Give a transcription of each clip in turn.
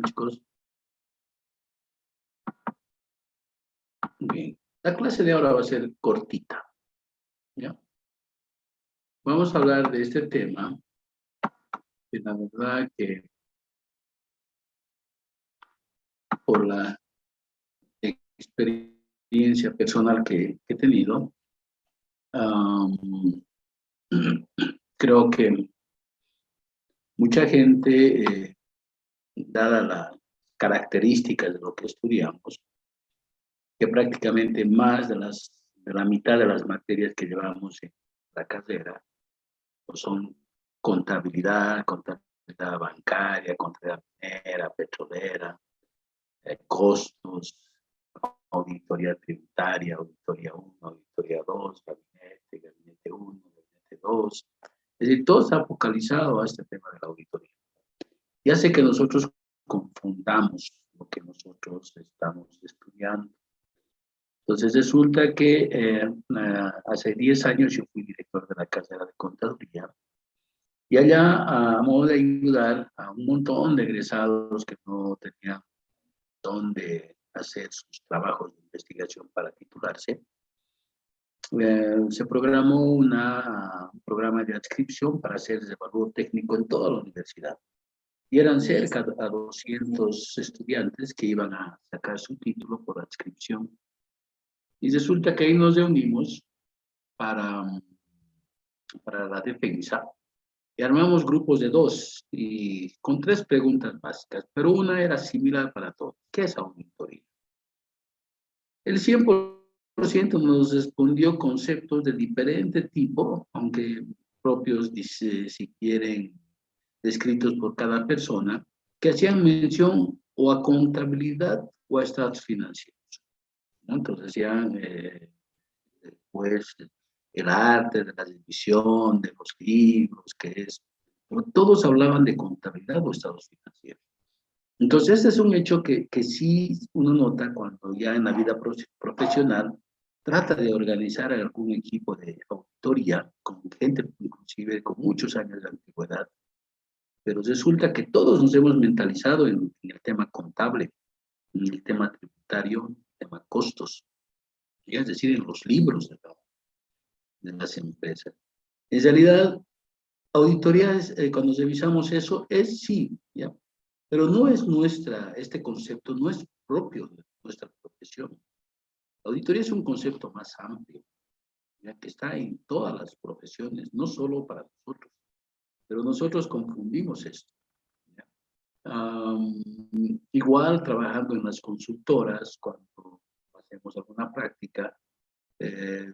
chicos? Bien. La clase de ahora va a ser cortita, ¿ya? Vamos a hablar de este tema, que la verdad que por la experiencia personal que he tenido, creo que mucha gente, dada las características de lo que estudiamos, que prácticamente más de la mitad de las materias que llevamos en la carrera pues son contabilidad bancaria, contabilidad minera, petrolera, costos, auditoría tributaria, auditoría 1, auditoría 2, gabinete 1, gabinete 2. Es decir, todo está focalizado a este tema de la auditoría. Y hace que nosotros confundamos lo que nosotros estamos estudiando. Entonces resulta que hace 10 años yo fui director de la carrera de contaduría y allá, a modo de ayudar a un montón de egresados que no tenían dónde hacer sus trabajos de investigación para titularse, se programó un programa de adscripción para hacer ese evalúo técnico en toda la universidad. Y eran cerca de 200 estudiantes que iban a sacar su título por adscripción. Y resulta que ahí nos reunimos para la defensa y armamos grupos de 2 y con 3 preguntas básicas, pero una era similar para todos. ¿Qué es auditoría? El 100% nos respondió conceptos de diferente tipo, aunque propios, dice, si quieren, descritos por cada persona, que hacían mención o a contabilidad o a estados financieros, ¿no? Entonces decían, pues, el arte de la división, de los libros, que es, todos hablaban de contabilidad o estados financieros. Entonces, este es un hecho que sí uno nota cuando ya en la vida profesional trata de organizar algún equipo de auditoría con gente inclusive con muchos años de antigüedad, pero resulta que todos nos hemos mentalizado en el tema contable, en el tema tributario, en el tema costos, es decir, en los libros de las empresas. En realidad, auditoría es, cuando revisamos eso, es sí, ¿ya? Pero no es este concepto no es propio de nuestra profesión. La auditoría es un concepto más amplio, ¿ya? Que está en todas las profesiones, no solo para nosotros, pero nosotros confundimos esto, ¿ya? Igual trabajando en las consultoras, cuando hacemos alguna práctica, eh,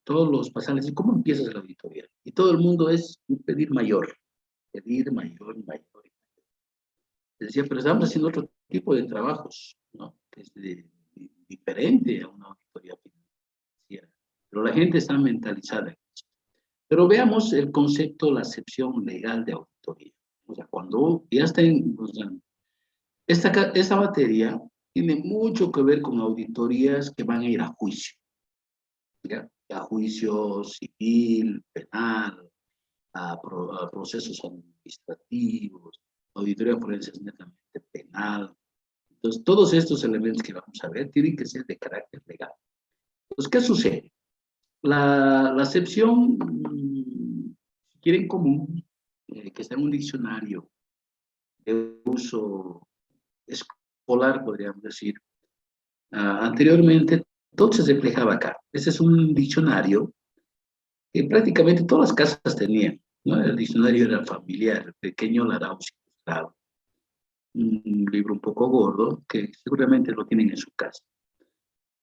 todos los pasantes, ¿cómo empiezas la auditoría? Y todo el mundo es pedir mayor, pedir mayor y mayor. Decía, pero estamos haciendo otro tipo de trabajos, ¿no? Que es diferente a una auditoría financiera. Pero la gente está mentalizada en eso. Pero veamos el concepto, la acepción legal de auditoría. O sea, cuando ya está en, o sea, esta materia tiene mucho que ver con auditorías que van a ir a juicio, ¿ya? A juicio civil, penal, a procesos administrativos, auditoría forense es netamente penal. Entonces, todos estos elementos que vamos a ver tienen que ser de carácter legal. Entonces, ¿qué sucede? La acepción, si quieren, común, que está en un diccionario de uso escolar, podríamos decir, anteriormente todo se reflejaba acá. Ese es un diccionario que prácticamente todas las casas tenían, ¿no? El diccionario era familiar, pequeño, Laraus ilustrado, un libro un poco gordo que seguramente lo tienen en su casa.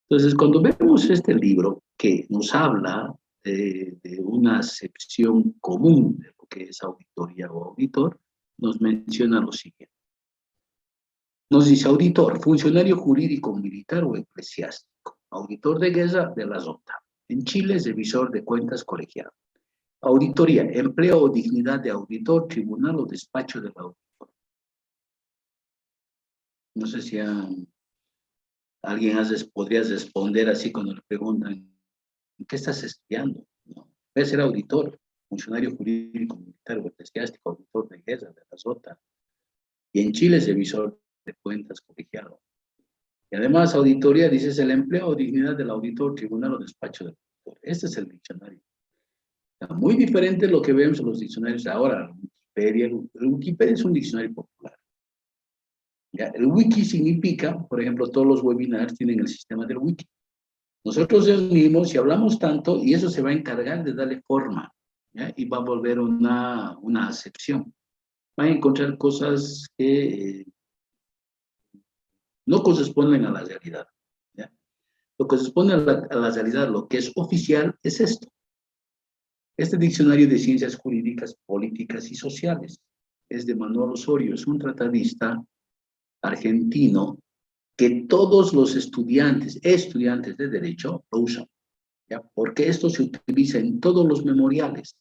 Entonces, cuando vemos este libro que nos habla de una acepción común de lo que es auditoría o auditor, nos menciona lo siguiente. Nos dice auditor, funcionario jurídico, militar o eclesiástico. Auditor de guerra de la ROTA. En Chile es revisor de cuentas colegiado. Auditoría, empleo o dignidad de auditor, tribunal o despacho del auditor. No sé si alguien podría responder así cuando le preguntan, ¿qué estás estudiando? ¿No? Puede ser auditor, funcionario jurídico, militar o eclesiástico, auditor de guerra, de la ROTA. Y en Chile es revisor de cuentas colegiado. Y además, auditoría, dices, el empleo o dignidad del auditor, tribunal o despacho del auditor. Este es el diccionario. Muy diferente de lo que vemos en los diccionarios ahora. Wikipedia, el Wikipedia es un diccionario popular. ¿Ya? El wiki significa, por ejemplo, todos los webinars tienen el sistema del wiki. Nosotros reunimos y hablamos tanto y eso se va a encargar de darle forma, ¿ya? Y va a volver una acepción. Van a encontrar cosas que no corresponden a la realidad, ¿ya? Lo que corresponde a la realidad, lo que es oficial, es esto. Este diccionario de ciencias jurídicas, políticas y sociales es de Manuel Osorio, es un tratadista argentino que todos los estudiantes de derecho lo usan, ¿ya? Porque esto se utiliza en todos los memoriales.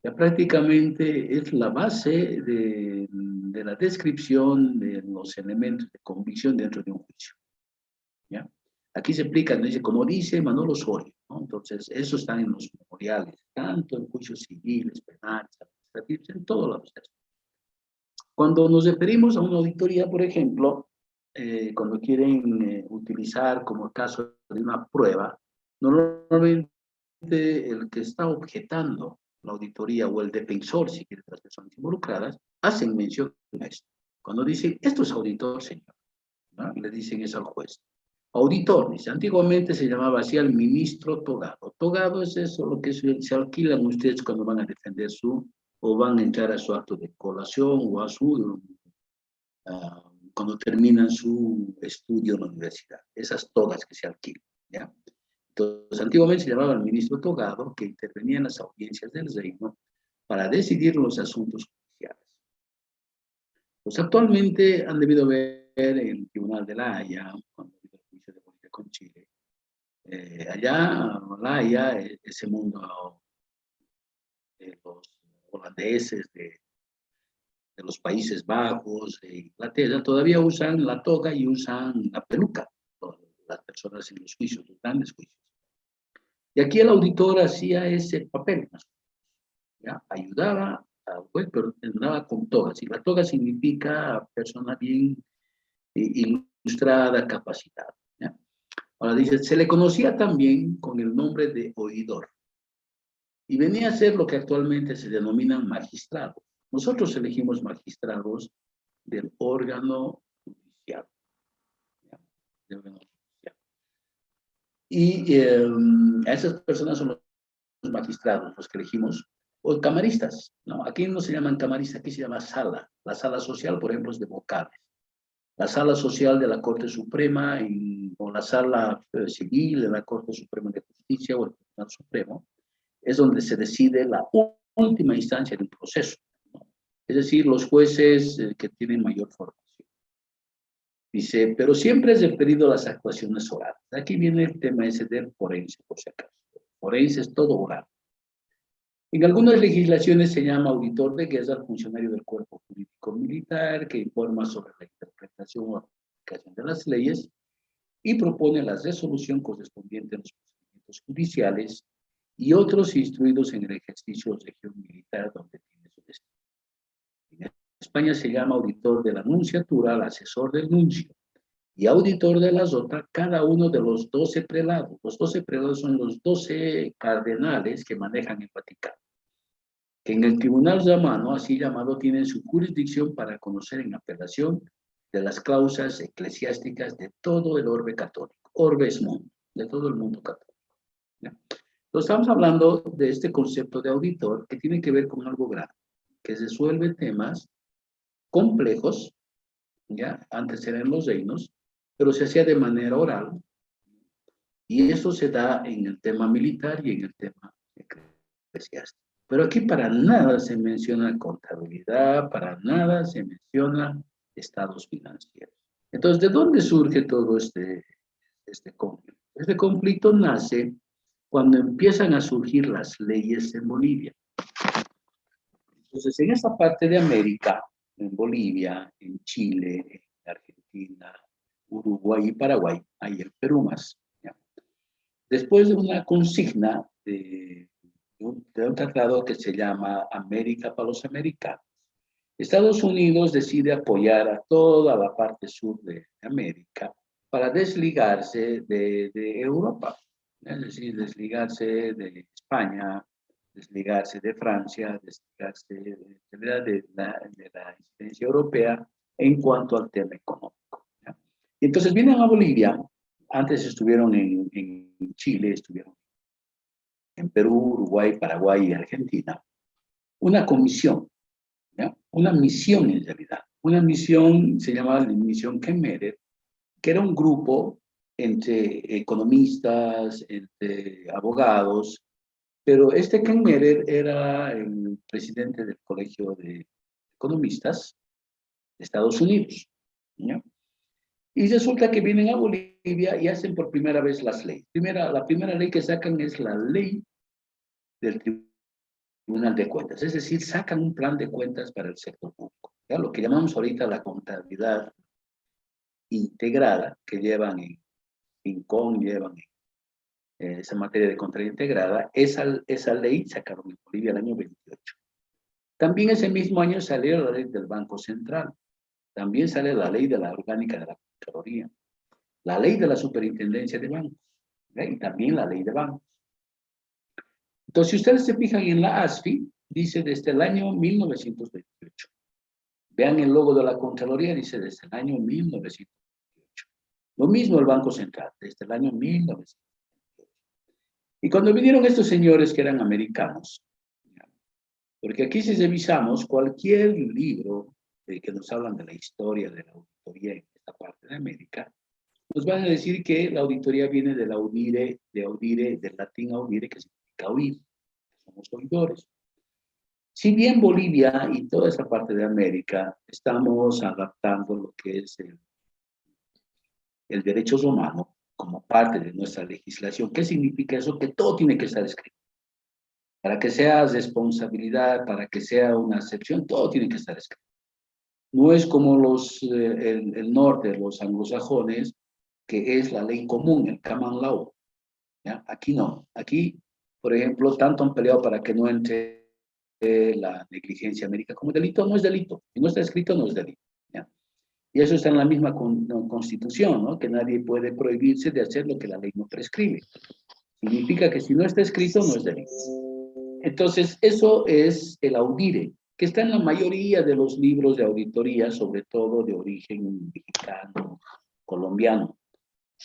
Ya prácticamente es la base de la descripción de los elementos de convicción dentro de un juicio, ¿ya? Aquí se explica, ¿no? Dice, como dice Manuel Osorio, ¿no? Entonces, eso está en los memoriales, tanto en juicios civiles, penales, administrativos, en todos los procesos. Cuando nos referimos a una auditoría, por ejemplo, cuando quieren utilizar como caso de una prueba, normalmente el que está objetando la auditoría o el defensor, si quiere, las personas involucradas, hacen mención a esto. Cuando dicen, esto es auditor, señor, ¿no? Le dicen eso al juez. Auditor, dice, antiguamente se llamaba así al ministro togado. Togado es eso, lo que se alquilan ustedes cuando van a defender o van a entrar a su acto de colación o a cuando terminan su estudio en la universidad. Esas togas que se alquilan, ¿ya? Entonces, antiguamente se llamaba el ministro togado, que intervenía en las audiencias del reino para decidir los asuntos judiciales. Pues actualmente han debido ver el Tribunal de la Haya, cuando ha habido el juicio de Bolivia con Chile. Allá, la Haya, ese mundo de los holandeses, de los Países Bajos, de Inglaterra, todavía usan la toga y usan la peluca, las personas en los juicios, los grandes juicios. Y aquí el auditor hacía ese papel, ¿ya? Ayudaba al juez, pero andaba con togas. Y la toga significa persona bien ilustrada, capacitada, ¿ya? Ahora dice, se le conocía también con el nombre de oidor. Y venía a ser lo que actualmente se denominan magistrados. Nosotros elegimos magistrados del órgano judicial, ¿ya? Del órgano judicial. Y esas personas son los magistrados, los que elegimos, o camaristas, ¿no? Aquí no se llaman camaristas, aquí se llama sala. La sala social, por ejemplo, es de vocales. La sala social de la Corte Suprema o la sala civil de la Corte Suprema de Justicia o el Tribunal Supremo es donde se decide la última instancia del proceso, ¿no? Es decir, los jueces que tienen mayor formación. Dice, pero siempre es referido a las actuaciones orales. Aquí viene el tema ese del forense, por si acaso. Forense es todo oral. En algunas legislaciones se llama auditor de guerra al funcionario del cuerpo jurídico militar que informa sobre la interpretación o aplicación de las leyes y propone la resolución correspondiente a los procedimientos judiciales y otros instruidos en el ejercicio de región militar donde tiene su destino. En España se llama auditor de la nunciatura al asesor del nuncio y auditor de la ROTA cada uno de los 12 prelados. Los 12 prelados son los 12 cardenales que manejan el Vaticano, que en el tribunal romano, así llamado, tienen su jurisdicción para conocer en apelación de las causas eclesiásticas de todo el orbe católico. Orbe es mundo, de todo el mundo católico, ¿ya? Entonces estamos hablando de este concepto de auditor que tiene que ver con algo grande, que resuelve temas complejos, ¿ya? Antes eran los reinos, pero se hacía de manera oral, y eso se da en el tema militar y en el tema eclesiástico. Pero aquí para nada se menciona contabilidad, para nada se menciona estados financieros. Entonces, ¿de dónde surge todo este conflicto? Este conflicto nace cuando empiezan a surgir las leyes en Bolivia. Entonces, en esa parte de América, en Bolivia, en Chile, en Argentina, Uruguay y Paraguay, hay el Perú más, ¿ya? Después de una consigna de un tratado que se llama América para los Americanos, Estados Unidos decide apoyar a toda la parte sur de América para desligarse de Europa, es decir, desligarse de España, desligarse de Francia, desligarse de la incidencia europea en cuanto al tema económico. ¿Ya? Y entonces vienen a Bolivia, antes estuvieron en Chile, estuvieron en Perú, Uruguay, Paraguay y Argentina, una comisión, ¿ya? Una misión en realidad. Una misión, se llamaba la misión Kemmerer, que era un grupo entre economistas, entre abogados, pero este Kemmerer era el presidente del Colegio de Economistas de Estados Unidos, ¿ya? Y resulta que vienen a Bolivia y hacen por primera vez las leyes. La primera ley que sacan es la ley del Tribunal de Cuentas, es decir, sacan un plan de cuentas para el sector público, ¿ya? Lo que llamamos ahorita la contabilidad integrada, que llevan en Rincón, llevan en esa materia de contabilidad integrada, esa ley sacaron en Bolivia el año 28. También ese mismo año salió la ley del Banco Central, también sale la ley de la orgánica de la Contraloría, la ley de la Superintendencia de Bancos, ¿ya? Y también la ley de bancos. Entonces, si ustedes se fijan en la ASFI, dice desde el año 1928. Vean el logo de la Contraloría, dice desde el año 1928. Lo mismo el Banco Central, desde el año 1928. Y cuando vinieron estos señores que eran americanos, porque aquí si revisamos cualquier libro que nos hablan de la historia de la auditoría en esta parte de América, nos van a decir que la auditoría viene del audire, del latín audire, que significa oír, somos oidores. Si bien Bolivia y toda esa parte de América estamos adaptando lo que es el derecho romano como parte de nuestra legislación, ¿qué significa eso? Que todo tiene que estar escrito. Para que sea responsabilidad, para que sea una excepción, todo tiene que estar escrito. No es como el norte, los anglosajones, que es la ley común, el common law. ¿Ya? Aquí no. Aquí, por ejemplo, tanto han peleado para que no entre la negligencia médica como delito. No es delito. Si no está escrito, no es delito. ¿Ya? Y eso está en la misma constitución, ¿no? Que nadie puede prohibirse de hacer lo que la ley no prescribe. Significa que si no está escrito, no es delito. Entonces, eso es el audire, que está en la mayoría de los libros de auditoría, sobre todo de origen mexicano, colombiano.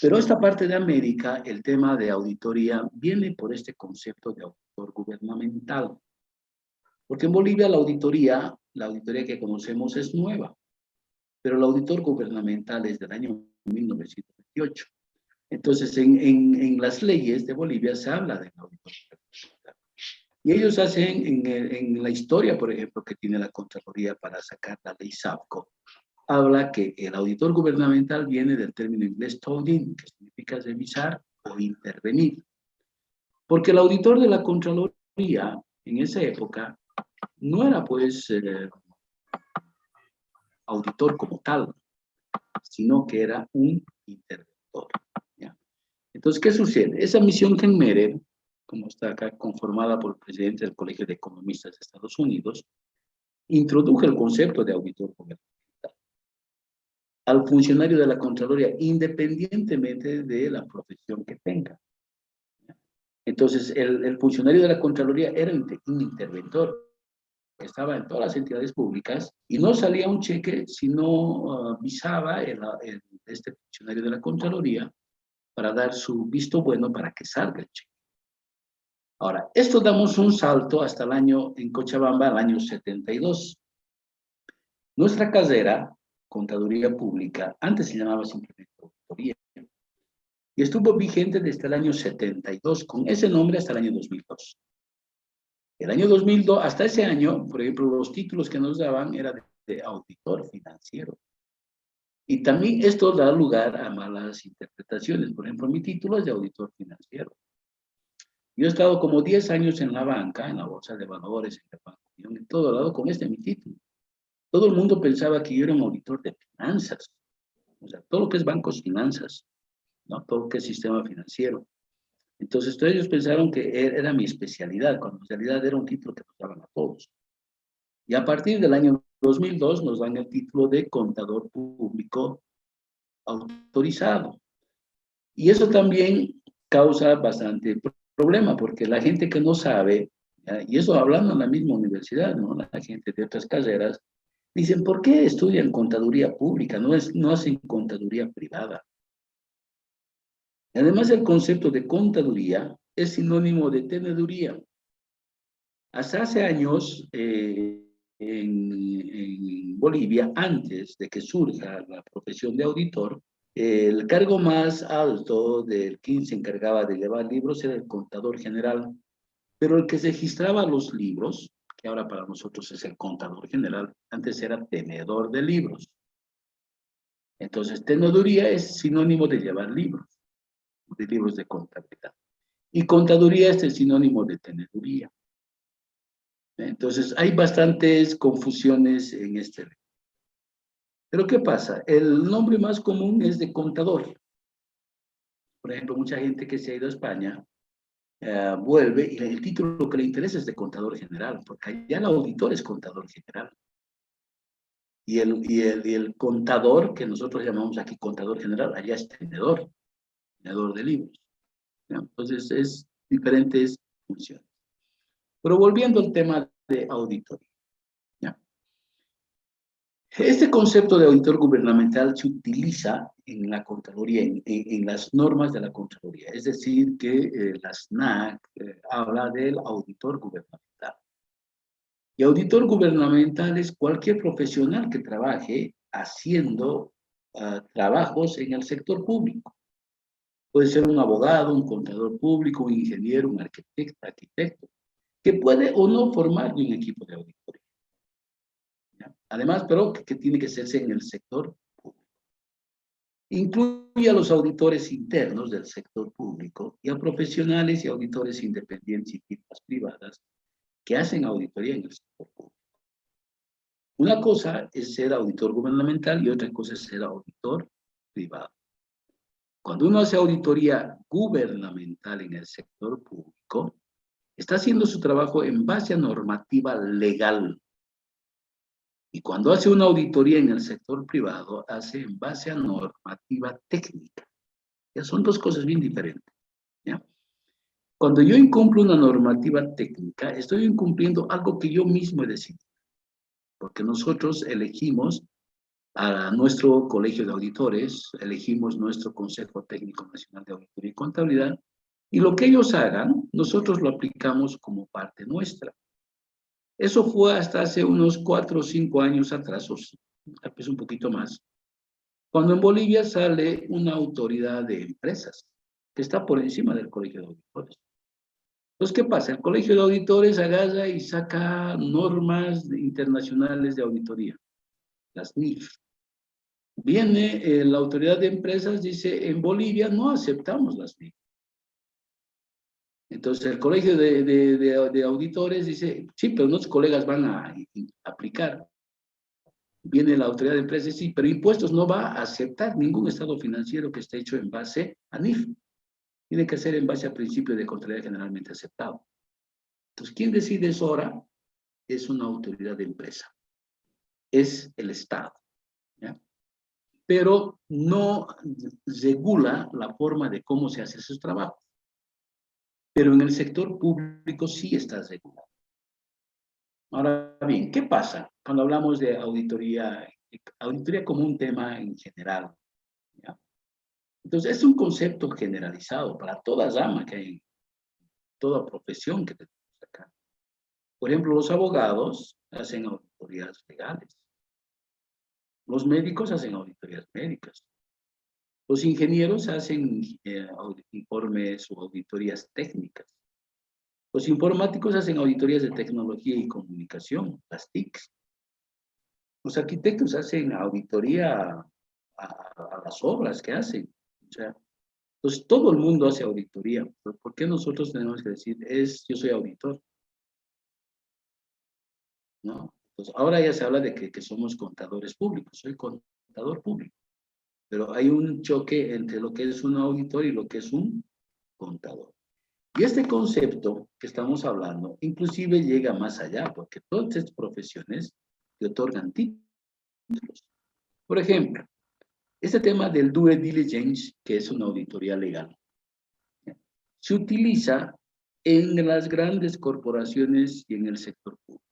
Pero esta parte de América, el tema de auditoría, viene por este concepto de auditor gubernamental. Porque en Bolivia la auditoría que conocemos es nueva, pero el auditor gubernamental es del año 1928. Entonces, en las leyes de Bolivia se habla del auditor gubernamental. Y ellos hacen en la historia, por ejemplo, que tiene la Contraloría para sacar la ley SAPCO, habla que el auditor gubernamental viene del término inglés toll-in, que significa revisar o intervenir. Porque el auditor de la Contraloría, en esa época, no era pues auditor como tal, sino que era un interventor. ¿Ya? Entonces, ¿qué sucede? Esa misión Kemmerer, como está acá conformada por el presidente del Colegio de Economistas de Estados Unidos, introdujo el concepto de auditor gubernamental al funcionario de la Contraloría, independientemente de la profesión que tenga. Entonces, el funcionario de la Contraloría era un interventor que estaba en todas las entidades públicas y no salía un cheque si no visaba este funcionario de la Contraloría para dar su visto bueno para que salga el cheque. Ahora, esto damos un salto hasta el año, en Cochabamba, el año 72. Nuestra carrera, Contaduría Pública, antes se llamaba simplemente Auditoría, y estuvo vigente desde el año 72, con ese nombre hasta el año 2002. El año 2002, hasta ese año, por ejemplo, los títulos que nos daban eran de auditor financiero. Y también esto da lugar a malas interpretaciones. Por ejemplo, mi título es de auditor financiero. Yo he estado como 10 años en la banca, en la bolsa de valores, en el banco, en todo lado, con mi título. Todo el mundo pensaba que yo era un auditor de finanzas. O sea, todo lo que es bancos, finanzas, ¿no? Todo lo que es sistema financiero. Entonces, todos ellos pensaron que era mi especialidad, cuando en realidad era un título que nos daban a todos. Y a partir del año 2002 nos dan el título de contador público autorizado. Y eso también causa bastante problema, porque la gente que no sabe, y eso hablando en la misma universidad, ¿no? La gente de otras carreras, dicen, ¿por qué estudian contaduría pública? No hacen contaduría privada. Además, el concepto de contaduría es sinónimo de teneduría. Hasta hace años, en Bolivia, antes de que surja la profesión de auditor, el cargo más alto del quien se encargaba de llevar libros era el contador general, pero el que se registraba los libros, que ahora para nosotros es el contador general, antes era tenedor de libros. Entonces, teneduría es sinónimo de llevar libros de contabilidad. Y contaduría es el sinónimo de teneduría. Entonces, hay bastantes confusiones en este. Pero, ¿qué pasa? El nombre más común es de contador. Por ejemplo, mucha gente que se ha ido a España vuelve y el título que le interesa es de contador general, porque allá el auditor es contador general. Y el contador, que nosotros llamamos aquí contador general, allá es tenedor de libros. Entonces, es diferentes funciones. Pero volviendo al tema de auditoría. ¿Ya? Este concepto de auditor gubernamental se utiliza en la Contraloría, en las normas de la Contraloría. Es decir, que la SNAC habla del auditor gubernamental. Y auditor gubernamental es cualquier profesional que trabaje haciendo trabajos en el sector público. Puede ser un abogado, un contador público, un ingeniero, un arquitecto, que puede o no formar un equipo de auditoría. ¿Ya? Además, pero que tiene que hacerse en el sector público. Incluye a los auditores internos del sector público y a profesionales y auditores independientes y firmas privadas que hacen auditoría en el sector público. Una cosa es ser auditor gubernamental y otra cosa es ser auditor privado. Cuando uno hace auditoría gubernamental en el sector público, está haciendo su trabajo en base a normativa legal. Y cuando hace una auditoría en el sector privado, hace en base a normativa técnica. Ya son dos cosas bien diferentes. ¿Ya? Cuando yo incumplo una normativa técnica, estoy incumpliendo algo que yo mismo he decidido. Porque nosotros elegimos a nuestro colegio de auditores, elegimos nuestro Consejo Técnico Nacional de Auditoría y Contabilidad, y lo que ellos hagan, nosotros lo aplicamos como parte nuestra. Eso fue hasta hace unos 4 o 5 años atrás, o tal vez un poquito más, cuando en Bolivia sale una autoridad de empresas, que está por encima del colegio de auditores. Entonces, ¿qué pasa? El colegio de auditores agarra y saca normas internacionales de auditoría, las NIF. Viene la autoridad de empresas, dice, en Bolivia no aceptamos las NIF. Entonces el colegio de auditores dice, sí, pero nuestros colegas van a aplicar. Viene la autoridad de empresas, sí, pero impuestos no va a aceptar ningún estado financiero que esté hecho en base a NIF. Tiene que ser en base a principio de contabilidad generalmente aceptado. Entonces, ¿quién decide eso ahora? Es una autoridad de empresa. Es el Estado. ¿Ya? Pero no regula la forma de cómo se hace esos trabajos. Pero en el sector público sí está regulado. Ahora bien, ¿qué pasa cuando hablamos de auditoría? Auditoría como un tema en general. ¿Ya? Entonces, es un concepto generalizado para toda rama que hay, toda profesión que tenemos acá. Por ejemplo, los abogados hacen auditorías legales. Los médicos hacen auditorías médicas. Los ingenieros hacen informes o auditorías técnicas. Los informáticos hacen auditorías de tecnología y comunicación, las TICs. Los arquitectos hacen auditoría a las obras que hacen. O sea, pues todo el mundo hace auditoría. ¿Por qué nosotros tenemos que decir, yo soy auditor? ¿No? Pues ahora ya se habla de que somos contadores públicos. Soy contador público. Pero hay un choque entre lo que es un auditor y lo que es un contador. Y este concepto que estamos hablando, inclusive llega más allá, porque todas estas profesiones te otorgan títulos. Por ejemplo, este tema del due diligence, que es una auditoría legal, se utiliza en las grandes corporaciones y en el sector público.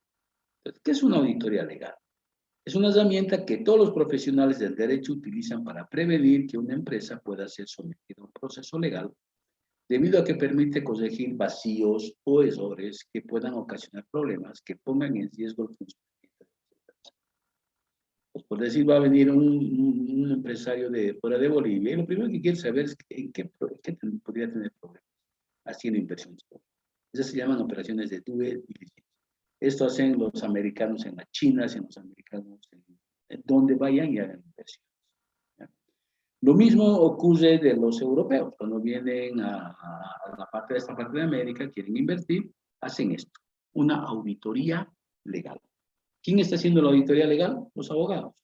Entonces, ¿qué es una auditoría legal? Es una herramienta que todos los profesionales del derecho utilizan para prevenir que una empresa pueda ser sometida a un proceso legal, debido a que permite corregir vacíos o errores que puedan ocasionar problemas que pongan en riesgo el funcionamiento de la empresa. Pues por decir, va a venir un empresario de fuera de Bolivia y lo primero que quiere saber es en qué podría tener problemas haciendo inversiones. Esas se llaman operaciones de due diligence. Esto hacen los americanos en la China, hacen los americanos en donde vayan y hagan inversiones. ¿Ya? Lo mismo ocurre de los europeos. Cuando vienen a esta parte de América, quieren invertir, hacen esto, una auditoría legal. ¿Quién está haciendo la auditoría legal? Los abogados.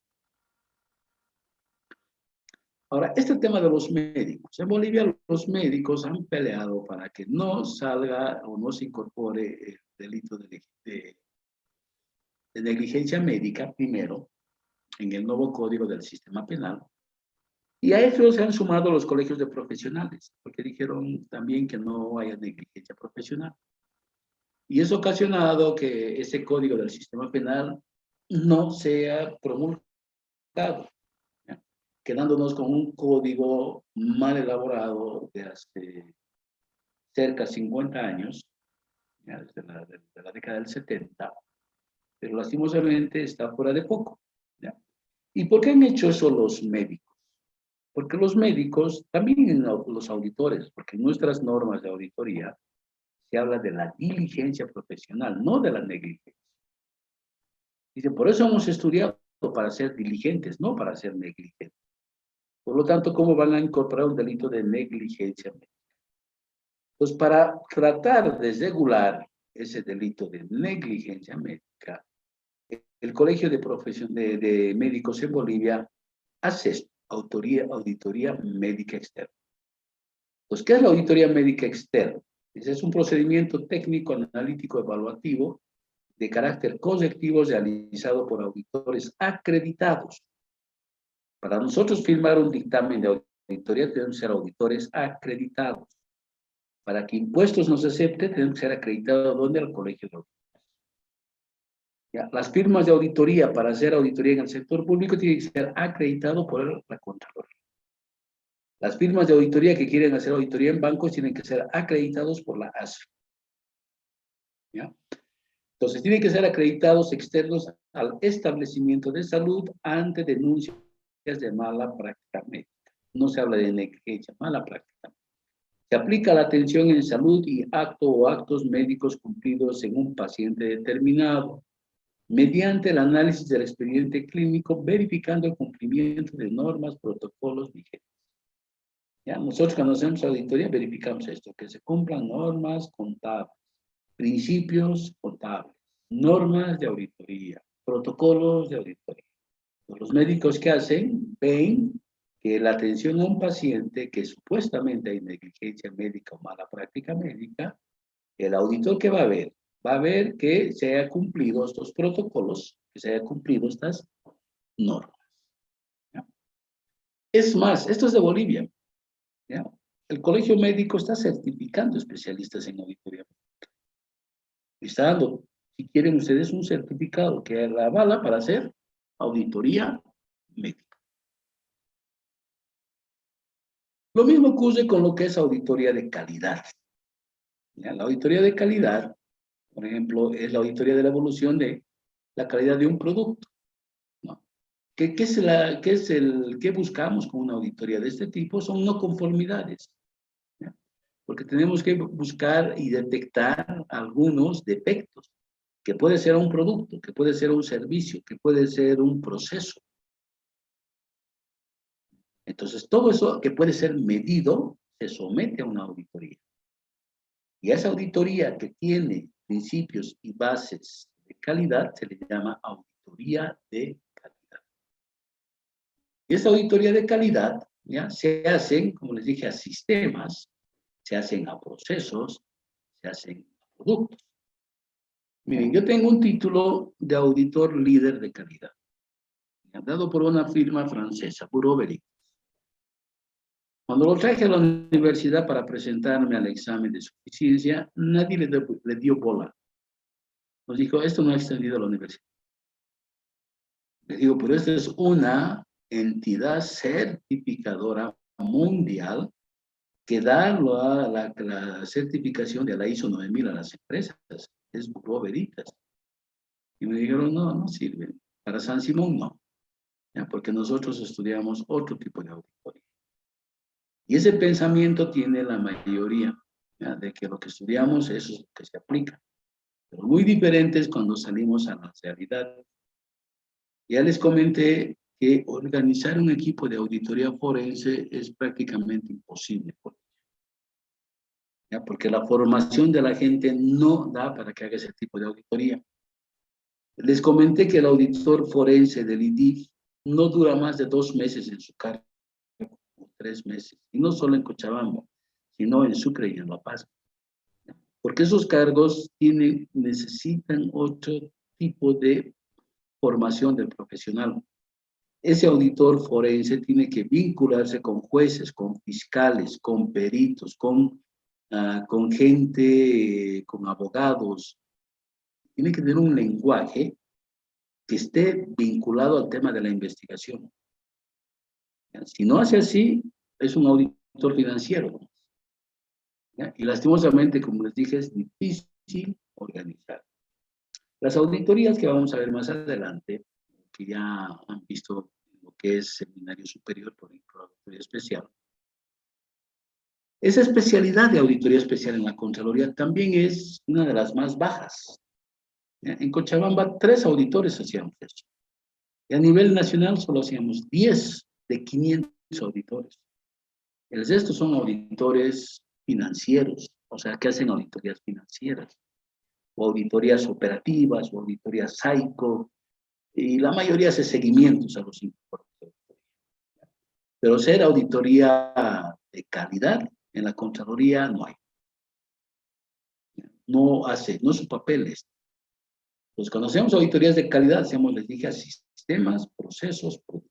Ahora, este tema de los médicos. En Bolivia los médicos han peleado para que no salga o no se incorpore el delito de negligencia médica primero en el nuevo código del sistema penal. Y a eso se han sumado los colegios de profesionales, porque dijeron también que no haya negligencia profesional. Y eso ha ocasionado que ese código del sistema penal no sea promulgado, ¿ya? Quedándonos con un código mal elaborado de hace cerca de 50 años, ¿ya? Desde la década del 70, pero lastimosamente está fuera de poco, ¿ya? ¿Y por qué han hecho eso los médicos? Porque los médicos, también los auditores, porque en nuestras normas de auditoría se habla de la diligencia profesional, no de la negligencia. Dice, por eso hemos estudiado para ser diligentes, no para ser negligentes. Por lo tanto, ¿cómo van a incorporar un delito de negligencia médica? Pues para tratar de regular ese delito de negligencia médica, el Colegio de Médicos en Bolivia hace esto, auditoría médica externa. Pues, ¿qué es la auditoría médica externa? Ese es un procedimiento técnico, analítico, evaluativo de carácter correctivo realizado por auditores acreditados. Para nosotros firmar un dictamen de auditoría tenemos que ser auditores acreditados. Para que impuestos nos acepte, tenemos que ser acreditados ¿dónde? Al Colegio de Auditores. ¿Ya? Las firmas de auditoría para hacer auditoría en el sector público tienen que ser acreditados por la Contraloría. Las firmas de auditoría que quieren hacer auditoría en bancos tienen que ser acreditados por la ASFI. ¿Ya? Entonces, tienen que ser acreditados externos al establecimiento de salud ante denuncias de mala práctica médica. No se habla de negligencia, mala práctica. Se aplica la atención en salud y acto o actos médicos cumplidos en un paciente determinado, mediante el análisis del expediente clínico, verificando el cumplimiento de normas, protocolos vigentes. ¿Ya? Nosotros cuando hacemos auditoría verificamos esto, que se cumplan normas contables, principios contables, normas de auditoría, protocolos de auditoría. Los médicos que hacen, ven que la atención a un paciente que supuestamente hay negligencia médica o mala práctica médica, el auditor que va a ver que se haya cumplido estos protocolos, que se haya cumplido estas normas. ¿Ya? Es más, esto es de Bolivia. ¿Ya? El colegio médico está certificando especialistas en auditoría médica. Está dando, si quieren ustedes, un certificado que la avala para hacer auditoría médica. Lo mismo ocurre con lo que es auditoría de calidad. ¿Ya? La auditoría de calidad, por ejemplo, es la auditoría de la evolución de la calidad de un producto, ¿no? ¿Qué buscamos con una auditoría de este tipo? Son no conformidades, ¿ya? Porque tenemos que buscar y detectar algunos defectos, que puede ser un producto, que puede ser un servicio, que puede ser un proceso. Entonces, todo eso que puede ser medido se somete a una auditoría. Y esa auditoría que tiene principios y bases de calidad se le llama auditoría de calidad. Y esa auditoría de calidad, ¿ya? Se hacen, como les dije, a sistemas, se hacen a procesos, se hacen a productos. Miren, yo tengo un título de auditor líder de calidad, dado por una firma francesa, Bureau Veritas. Cuando lo traje a la universidad para presentarme al examen de suficiencia, nadie le dio bola. Nos dijo, esto no ha extendido a la universidad. Les digo, pero esta es una entidad certificadora mundial que da la certificación de la ISO 9000 a las empresas. Es Bureau Veritas. Y me dijeron, no, no sirve. Para San Simón no. ¿Ya? Porque nosotros estudiamos otro tipo de auditoría. Y ese pensamiento tiene la mayoría, ¿ya? De que lo que estudiamos, eso es lo que se aplica. Pero muy diferente es cuando salimos a la realidad. Ya les comenté que organizar un equipo de auditoría forense es prácticamente imposible. ¿Ya? Porque la formación de la gente no da para que haga ese tipo de auditoría. Les comenté que el auditor forense del IDIF no dura más de 2 meses en su cargo, 3 meses, y no solo en Cochabamba, sino en Sucre y en La Paz. Porque esos cargos necesitan otro tipo de formación del profesional. Ese auditor forense tiene que vincularse con jueces, con fiscales, con peritos, con gente, con abogados. Tiene que tener un lenguaje que esté vinculado al tema de la investigación. Si no hace así, es un auditor financiero. ¿Ya? Y lastimosamente, como les dije, es difícil organizar. Las auditorías que vamos a ver más adelante, que ya han visto lo que es seminario superior, por ejemplo, auditoría especial. Esa especialidad de auditoría especial en la Contraloría también es una de las más bajas. ¿Ya? En Cochabamba, 3 auditores hacíamos eso. Y a nivel nacional solo hacíamos 10 de 500 auditores. El resto son auditores financieros, o sea, que hacen auditorías financieras, o auditorías operativas, o auditorías SAICO, y la mayoría hace seguimientos a los informes. Pero ser auditoría de calidad en la Contraloría no hay. No es su papel esto. Pues cuando hacemos auditorías de calidad, hacemos, les dije, a sistemas, procesos, productos.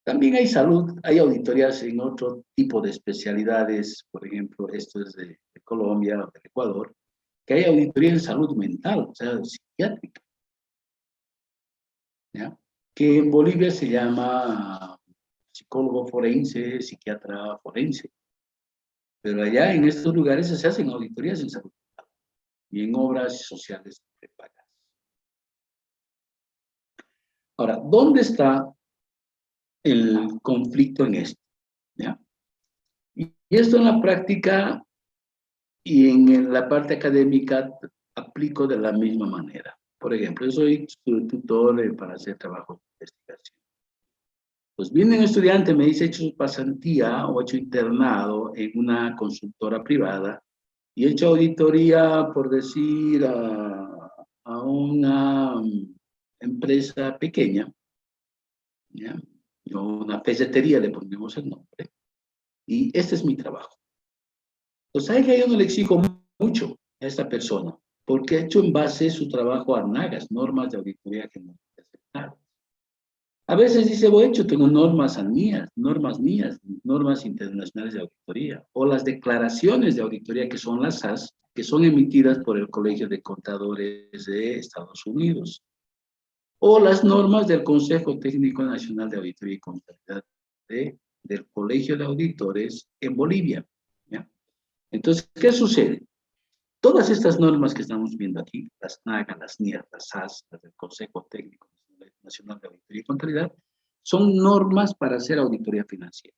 También hay salud, hay auditorías en otro tipo de especialidades, por ejemplo, esto es de Colombia o de Ecuador, que hay auditoría en salud mental, o sea, psiquiátrica, ¿ya? Que en Bolivia se llama psicólogo forense, psiquiatra forense, pero allá en estos lugares se hacen auditorías en salud mental y en obras sociales prepagadas. Ahora, ¿dónde está el conflicto en esto? ¿Ya? Y esto en la práctica y en la parte académica aplico de la misma manera. Por ejemplo, yo soy tutor para hacer trabajos de investigación. Pues viene un estudiante, me dice, he hecho pasantía o he hecho internado en una consultora privada y he hecho auditoría, por decir, a una empresa pequeña, ¿ya? O una pesetería, le ponemos el nombre, y este es mi trabajo. Pues sabe que yo no le exijo mucho a esta persona, porque ha hecho en base su trabajo a NAGAS, normas de auditoría que no se aceptaron. A veces dice, bueno, hecho, tengo normas mías, normas internacionales de auditoría, o las declaraciones de auditoría que son las SAS, que son emitidas por el Colegio de Contadores de Estados Unidos, o las normas del Consejo Técnico Nacional de Auditoría y Contabilidad del Colegio de Auditores en Bolivia. ¿Ya? Entonces, ¿qué sucede? Todas estas normas que estamos viendo aquí, las NAGA, las NIR, las SAS, las del Consejo Técnico Nacional de Auditoría y Contabilidad, son normas para hacer auditoría financiera.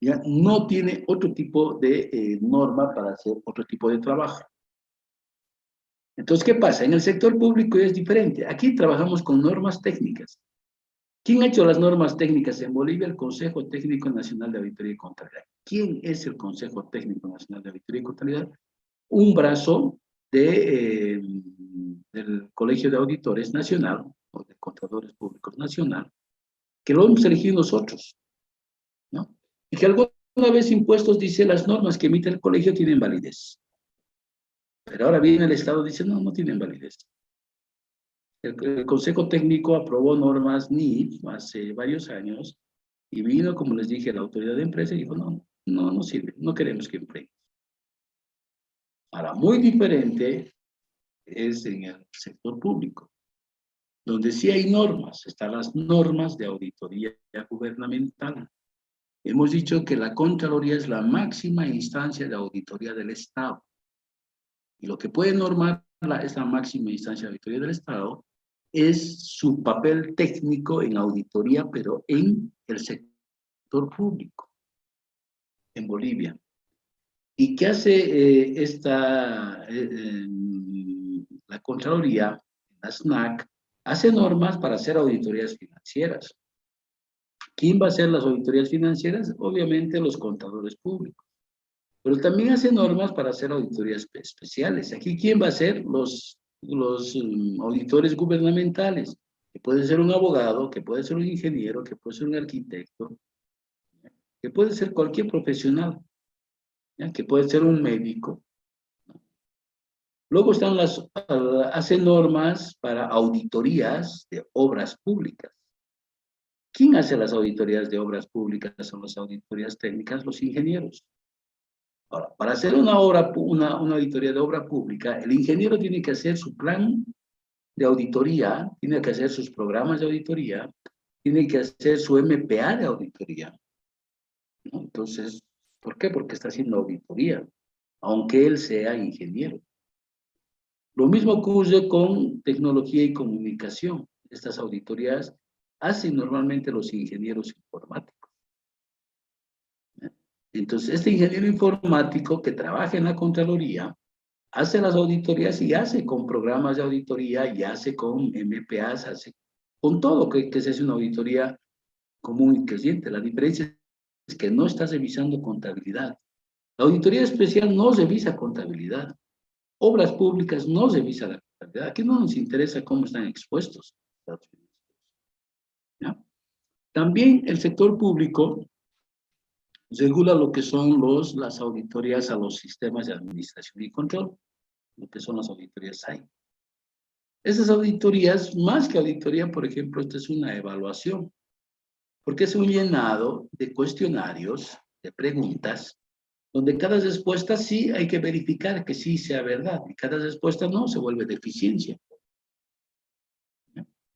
¿Ya? No tiene otro tipo de norma para hacer otro tipo de trabajo. Entonces, ¿qué pasa? En el sector público es diferente. Aquí trabajamos con normas técnicas. ¿Quién ha hecho las normas técnicas en Bolivia? El Consejo Técnico Nacional de Auditoría y Contabilidad. ¿Quién es el Consejo Técnico Nacional de Auditoría y Contabilidad? Un brazo del Colegio de Auditores Nacional, o de Contadores Públicos Nacional, que lo hemos elegido nosotros, ¿no? Y que alguna vez impuestos dice las normas que emite el colegio tienen validez. Pero ahora viene el Estado y dice, no, no tienen validez. El Consejo Técnico aprobó normas NIF hace varios años y vino, como les dije, la autoridad de empresa y dijo, no, no, no sirve, no queremos que empleen. Ahora, muy diferente es en el sector público, donde sí hay normas, están las normas de auditoría gubernamental. Hemos dicho que la Contraloría es la máxima instancia de auditoría del Estado. Y lo que puede normar esta máxima instancia de auditoría del Estado es su papel técnico en auditoría, pero en el sector público, en Bolivia. ¿Y qué hace la Contraloría, la SNAC? Hace normas para hacer auditorías financieras. ¿Quién va a hacer las auditorías financieras? Obviamente los contadores públicos. Pero también hace normas para hacer auditorías especiales. Aquí, ¿quién va a hacer? Los auditores gubernamentales, que puede ser un abogado, que puede ser un ingeniero, que puede ser un arquitecto, que puede ser cualquier profesional, ¿ya? Que puede ser un médico. Luego están hace normas para auditorías de obras públicas. ¿Quién hace las auditorías de obras públicas? Son las auditorías técnicas, los ingenieros. Ahora, para hacer una auditoría de obra pública, el ingeniero tiene que hacer su plan de auditoría, tiene que hacer sus programas de auditoría, tiene que hacer su MPA de auditoría, ¿no? Entonces, ¿por qué? Porque está haciendo auditoría, aunque él sea ingeniero. Lo mismo ocurre con tecnología y comunicación. Estas auditorías hacen normalmente los ingenieros informáticos. Entonces, este ingeniero informático que trabaja en la Contraloría hace las auditorías y hace con programas de auditoría y hace con MPAs, hace con todo que se hace una auditoría común y creciente. La diferencia es que no estás revisando contabilidad. La auditoría especial no revisa contabilidad. Obras públicas no revisa la contabilidad. Aquí no nos interesa cómo están expuestos. ¿Ya? También el sector público regula lo que son las auditorías a los sistemas de administración y control, lo que son las auditorías SAI. Esas auditorías, más que auditoría, por ejemplo, esta es una evaluación, porque es un llenado de cuestionarios, de preguntas, donde cada respuesta sí hay que verificar que sí sea verdad, y cada respuesta no se vuelve deficiencia.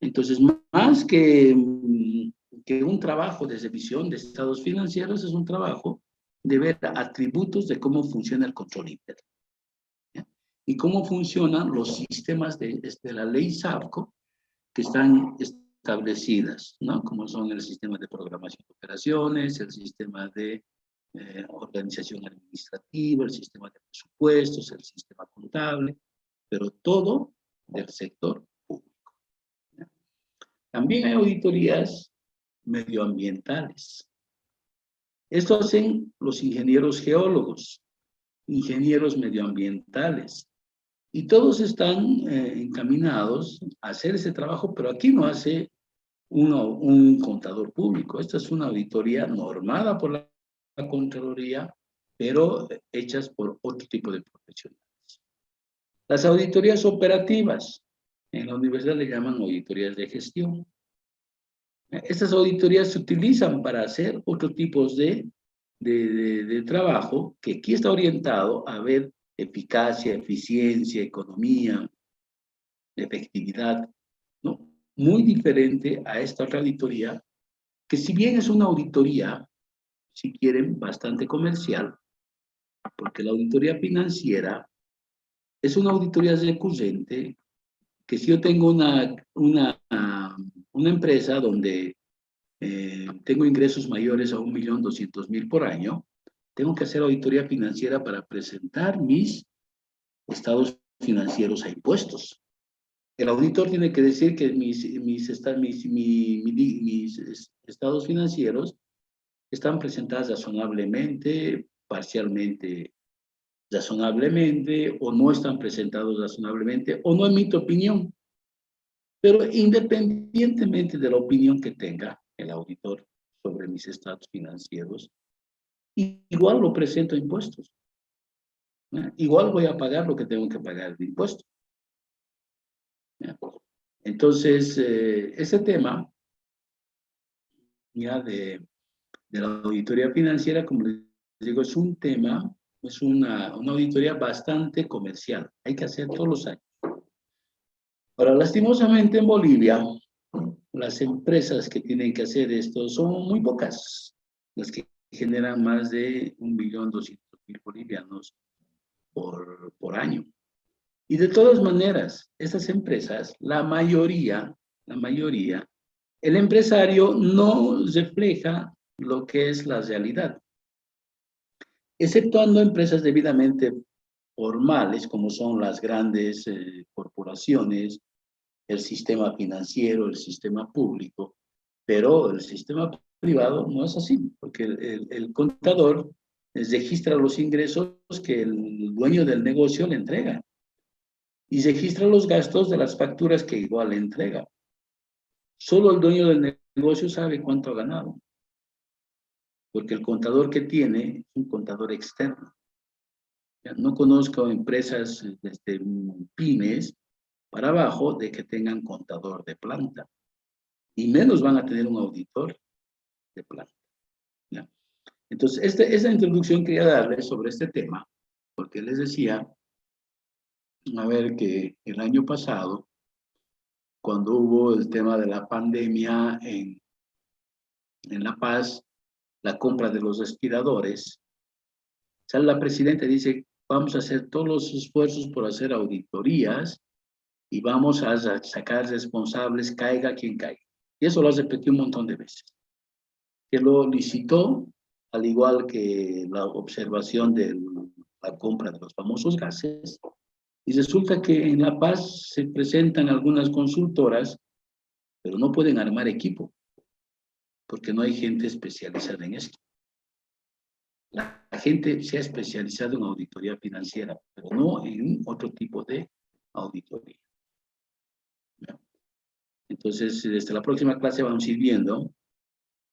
Entonces, más que un trabajo de revisión de estados financieros, es un trabajo de ver atributos de cómo funciona el control interno. ¿Ya? Y cómo funcionan los sistemas de la ley SAFCO que están establecidas, ¿no? Como son el sistema de programación de operaciones, el sistema de organización administrativa, el sistema de presupuestos, el sistema contable, pero todo del sector público. ¿Ya? También hay auditorías medioambientales. Esto hacen los ingenieros geólogos, ingenieros medioambientales, y todos están encaminados a hacer ese trabajo, pero aquí no hace un contador público. Esta es una auditoría normada por la Contraloría, pero hechas por otro tipo de profesionales. Las auditorías operativas, en la universidad le llaman auditorías de gestión. Estas auditorías se utilizan para hacer otros tipos de trabajo que aquí está orientado a ver eficacia, eficiencia, economía, efectividad, ¿no? Muy diferente a esta otra auditoría, que si bien es una auditoría, si quieren, bastante comercial, porque la auditoría financiera es una auditoría recurrente, que si yo tengo una empresa donde tengo ingresos mayores a 1.200.000 por año, tengo que hacer auditoría financiera para presentar mis estados financieros a impuestos. El auditor tiene que decir que mis estados financieros están presentados razonablemente, parcialmente razonablemente, o no están presentados razonablemente, o no emito opinión. Pero independientemente de la opinión que tenga el auditor sobre mis estados financieros, igual lo presento a impuestos. ¿Ya? Igual voy a pagar lo que tengo que pagar de impuestos. ¿Ya? Entonces, ese tema ya de la auditoría financiera, como les digo, es un tema, es una auditoría bastante comercial. Hay que hacer todos los años. Ahora, lastimosamente en Bolivia, las empresas que tienen que hacer esto son muy pocas, las que generan más de 1.200.000 bolivianos por año. Y de todas maneras, estas empresas, la mayoría, el empresario no refleja lo que es la realidad, exceptuando empresas debidamente formales, como son las grandes corporaciones, el sistema financiero, el sistema público, pero el sistema privado no es así, porque el contador registra los ingresos que el dueño del negocio le entrega y registra los gastos de las facturas que igual le entrega. Solo el dueño del negocio sabe cuánto ha ganado, porque el contador que tiene es un contador externo. No conozco empresas desde pymes para abajo de que tengan contador de planta, y menos van a tener un auditor de planta. ¿Ya? Entonces, esta introducción quería darles sobre este tema, porque les decía, a ver, que el año pasado, cuando hubo el tema de la pandemia en La Paz, la compra de los respiradores, sale la presidenta y dice, vamos a hacer todos los esfuerzos por hacer auditorías y vamos a sacar responsables, caiga quien caiga. Y eso lo repetió un montón de veces. Que lo licitó, al igual que la observación de la compra de los famosos gases, y resulta que en La Paz se presentan algunas consultoras, pero no pueden armar equipo, porque no hay gente especializada en esto. La gente se ha especializado en auditoría financiera, pero no en otro tipo de auditoría. Entonces, desde la próxima clase vamos a ir viendo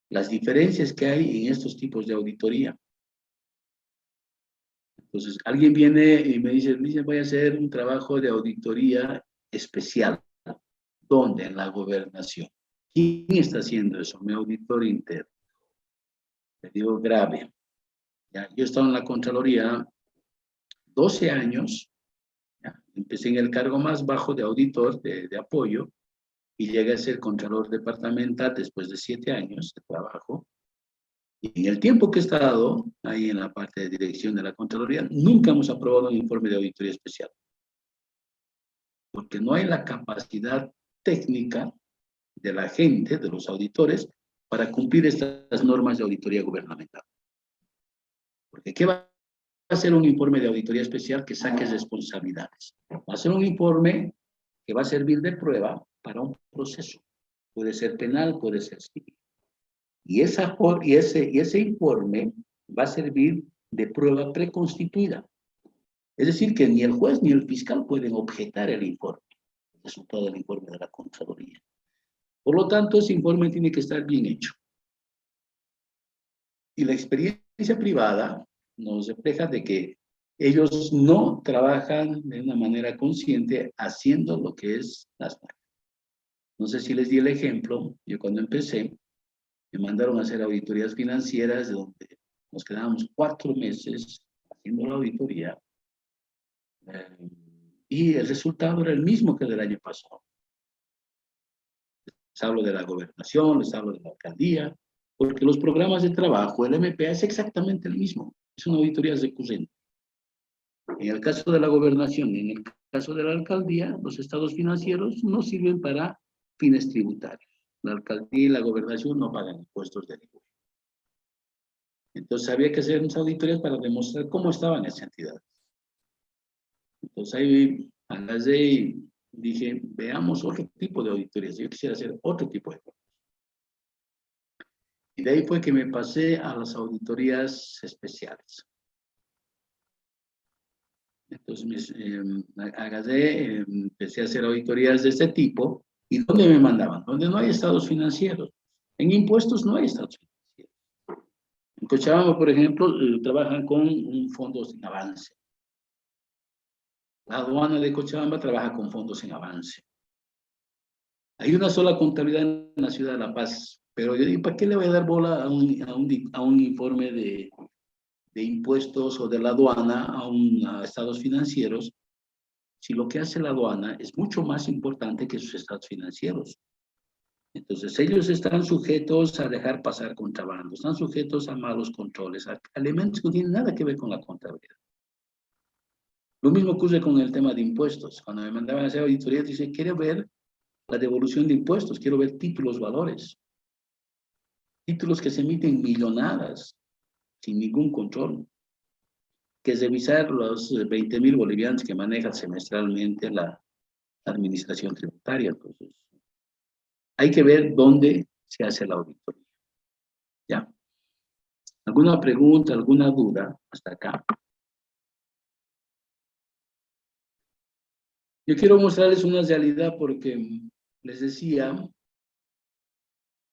las diferencias que hay en estos tipos de auditoría. Entonces, alguien viene y me dice, voy a hacer un trabajo de auditoría especial. ¿Dónde? En la gobernación. ¿Quién está haciendo eso? Mi auditor interno. Le digo, grave. ¿Ya? Yo he estado en la Contraloría 12 años. ¿Ya? Empecé en el cargo más bajo de auditor, de apoyo, y llegué a ser Contralor Departamental después de 7 años de trabajo. Y en el tiempo que he estado ahí en la parte de dirección de la Contraloría, nunca hemos aprobado un informe de auditoría especial. Porque no hay la capacidad técnica de la gente, de los auditores, para cumplir estas normas de auditoría gubernamental. Porque ¿qué va a ser un informe de auditoría especial que saque responsabilidades? Va a ser un informe que va a servir de prueba para un proceso. Puede ser penal, puede ser civil. Y ese informe va a servir de prueba preconstituida. Es decir, que ni el juez ni el fiscal pueden objetar el informe, el resultado del informe de la Contraloría. Por lo tanto, ese informe tiene que estar bien hecho. Y la experiencia privada nos refleja de que ellos no trabajan de una manera consciente haciendo lo que es las normas. No sé si les di el ejemplo, yo cuando empecé, me mandaron a hacer auditorías financieras donde nos quedábamos 4 meses haciendo la auditoría y el resultado era el mismo que el del año pasado. Les hablo de la gobernación, les hablo de la alcaldía, porque los programas de trabajo, el MPA es exactamente el mismo, es una auditoría recurrente. En el caso de la gobernación y en el caso de la alcaldía, los estados financieros no sirven para fines tributarios. La alcaldía y la gobernación no pagan impuestos de ningún. Entonces había que hacer unas auditorías para demostrar cómo estaban esas entidades. Entonces ahí agarré y dije, veamos otro tipo de auditorías. Yo quisiera hacer otro tipo de cosas. Y de ahí fue que me pasé a las auditorías especiales. Entonces agarré, empecé a hacer auditorías de este tipo. ¿Y dónde me mandaban? Donde no hay estados financieros. En impuestos no hay estados financieros. En Cochabamba, por ejemplo, trabajan con un fondo sin avance. La aduana de Cochabamba trabaja con fondos en avance. Hay una sola contabilidad en la ciudad de La Paz, pero yo digo, ¿para qué le voy a dar bola a un informe de impuestos o de la aduana a estados financieros si lo que hace la aduana es mucho más importante que sus estados financieros? Entonces, ellos están sujetos a dejar pasar contrabando, están sujetos a malos controles, a elementos que no tienen nada que ver con la contabilidad. Lo mismo ocurre con el tema de impuestos. Cuando me mandaban a hacer auditoría, dice, quiero ver la devolución de impuestos, quiero ver títulos, valores. Títulos que se emiten millonadas, sin ningún control. Que es revisar los 20.000 bolivianos que maneja semestralmente la administración tributaria. Entonces, hay que ver dónde se hace la auditoría. ¿Ya? ¿Alguna pregunta, alguna duda hasta acá? Yo quiero mostrarles una realidad porque les decía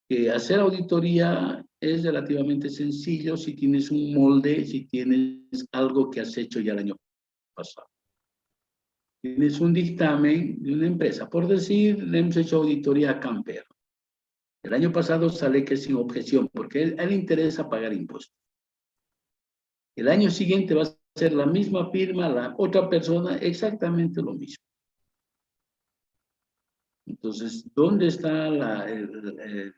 que hacer auditoría es relativamente sencillo si tienes un molde, si tienes algo que has hecho ya el año pasado. Tienes un dictamen de una empresa, por decir, le hemos hecho auditoría a Camper. El año pasado sale que sin objeción, porque a él le interesa pagar impuestos. El año siguiente va a ser la misma firma, la otra persona, exactamente lo mismo. Entonces, ¿dónde está el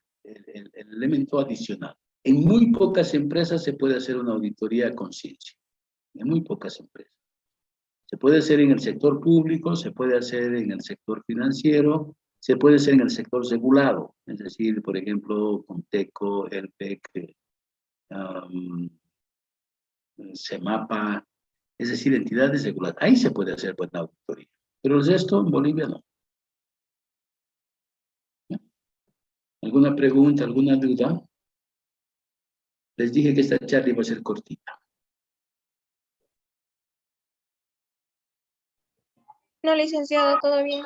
elemento adicional? En muy pocas empresas se puede hacer una auditoría a conciencia. En muy pocas empresas. Se puede hacer en el sector público, se puede hacer en el sector financiero, se puede hacer en el sector regulado, es decir, por ejemplo, Conteco, el PEC, CEMAPA, es decir, entidades reguladas. Ahí se puede hacer buena auditoría, pero el resto en Bolivia no. ¿Alguna pregunta, alguna duda? Les dije que esta charla iba a ser cortita. No, licenciado, todo bien.